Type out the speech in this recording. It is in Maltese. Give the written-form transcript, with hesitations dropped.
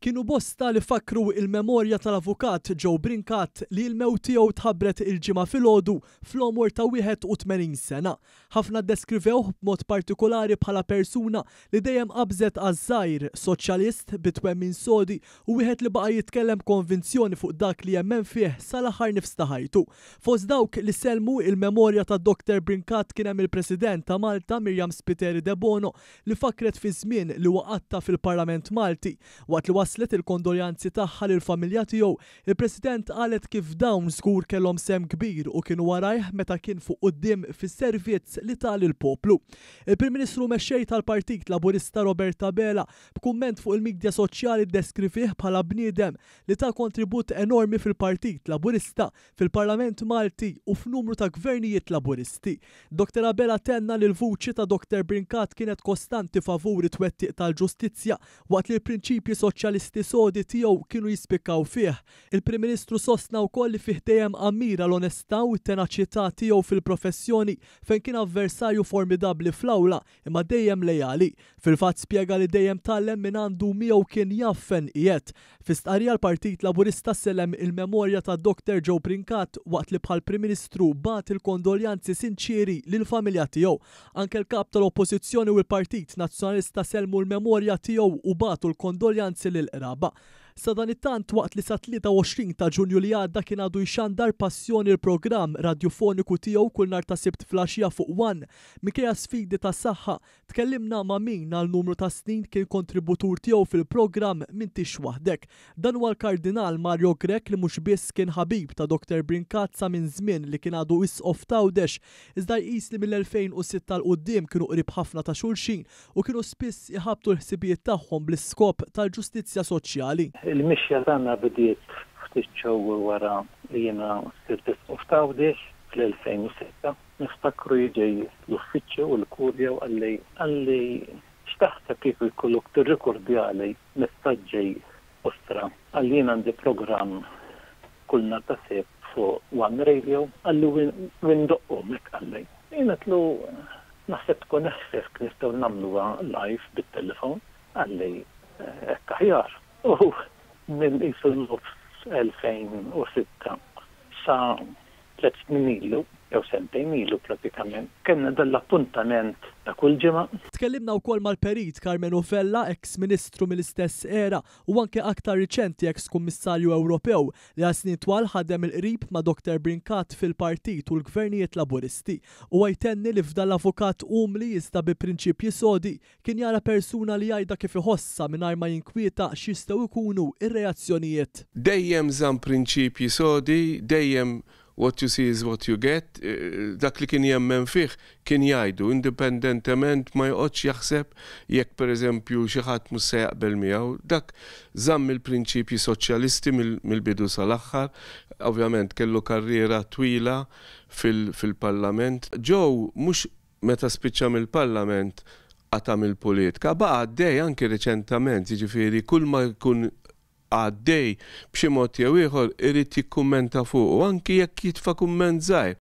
Kienu bosta li fakru il-memorja tal-avukat Joe Brinkat li l-mewt tiegħu tħabbret il-ġimgħa filgħodu fl-omor ta' 81 sena. Ħafna ddeskrivewh b'mod partikolari bħala persuna li dejjem qabżet għaż-żgħir, soċjalist bit-twemmin sodi u wieħed li baqa' jitkellem konvinzjoni fuq dak li jemmen fih sal-aħħar nifs ta' ħajtu. Fost dawk li selmu il-memorja ta' Dr. Brinkat kien hemm il-President ta' Malta Miriam Spiteri de Bono li fakret fi żmien li waqgħatha fil-Parlament Malti. Waqt li waslet il-kondoljanzi tagħha lill-familja tiegħu, il-President qalet kif dawn żgur kellhom sem kbir u kienu warajh meta kien fuq quddiem fis-servizz li tal il-poplu. Il-Prim Ministru mexxej tal-Partit Laburista Robert Abela b'kumment fuq il-midja soċjali ddeskrivih bħala bniedem li ta' kontribut enormi fil-Partit Laburista, fil-Parlament Malti u f'numru ta' gvernijiet Laburisti. Dr. Abela tenna li l-vuċi ta' Dr. Brinkat kienet kostanti favuri twettiq tal-ġustizzja waqt li l-prinċipji soċjalisti sodi tiegħu kienu jispikkaw fih. Il-Prim Ministru sostna wkoll li fih dejjem ammira l-onestà u t-tenaċità tiegħu fil-professjoni fejn kien avversarju formidabbli fl-awla imma dejjem lejali. Fil-fatt spjega li dejjem tallem minn għandu miegħu kien jaffen qiegħed. Fi stqarrija l-Partit Laburista sellem il-memorja ta' Dr. Joe Brinkat waqt li bħal Prim Ministru bat il-kondoljanzi sinċieri lill-familja tiegħu. Anke l-kap tal-Oppożizzjoni u l-Partit Nazzjonalista selmu l-memorja tiegħu u batu l-kondoljanzi lill-qraba. Sa dan it-tant waqt li sa 23 ta' Ġunju li għadda kien għadu jxandar passjoni l-programm radiofoniku tiegħu kull nhar ta' Sibt flaxija fuq One. Minkejja sfidi ta' saħħa, tkellimna ma' min għal numru ta' snin kien kontributur tiegħu fil-programm m'intix waħdek. Dan huwa l-Kardinal Mario Grech li mhux biss kien ħabib ta' Dr. Brinkat sa minn żmien li kien għadu wisqof tawdex, iżda jqis li mill-2006 l qudiem kienu qrib ħafna ta' xulxin u kienu spiss iħabtu l-ħsibijiet tagħhom bl-iskop tal-ġustizzja soċjali. Il-mixja tagħna bdiet ftit xhur wara li jiena sirt isqof tawdex fl-2006. Niftakru jiġi l-uffiċċju u l-kurja u għalli x'taħseb kif ikollok tirrikordjali messaġġi ostra. Għalli jien għandi programm kull nhar ta' Sibt fuq One Radio għalli windoqqhom hekk għalli. Jien qedlu naħseb tkun eħfef nistgħu nagħmluha live bit-telefon għalli hekk aħjar. Minn qisu 2006 sa 3 snin ilu, jew sentejn ilu pratikament, kellna dal-appuntament ta' kull ġimgħa. Tkellimna wkoll mal-Perit Carmen Ufella, ex-Ministru mill-istess era u anke aktar riċenti ex-Kummissarju Ewropew li għal snin twal ħadem il-qrib ma' Dr. Brinkat fil-Partit u l-Gvernijiet Laburisti u għajtenni li f'dal avukat li jista' bi prinċipji sodi kien jara persuna li jgħidha kif iħossa mingħajr ma jinkwieta x'jistgħu jkunu ir-reazzjonijiet. Dejjem żamm prinċipji sodi, dejjem what you see is what you get, dak li kien jemmen fih kien jgħidu indipendentement ma jqgħodx jaħseb jekk pereżempju xi ħadd mhux se jaqbel miegħu, dak żamm il-prinċipji soċjalisti mill-bidu sal-aħħar, ovvjament kellu karriera twila fil-Parlament. Joe mhux meta spiċċa mill-Parlament għatam il-politika, baqa' għaddej anke reċentament, jiġifieri kull ma jkun għaddej b'xi mod jew ieħor irid jikkummenta fuq u anki jekk jitfa' kumment żgħir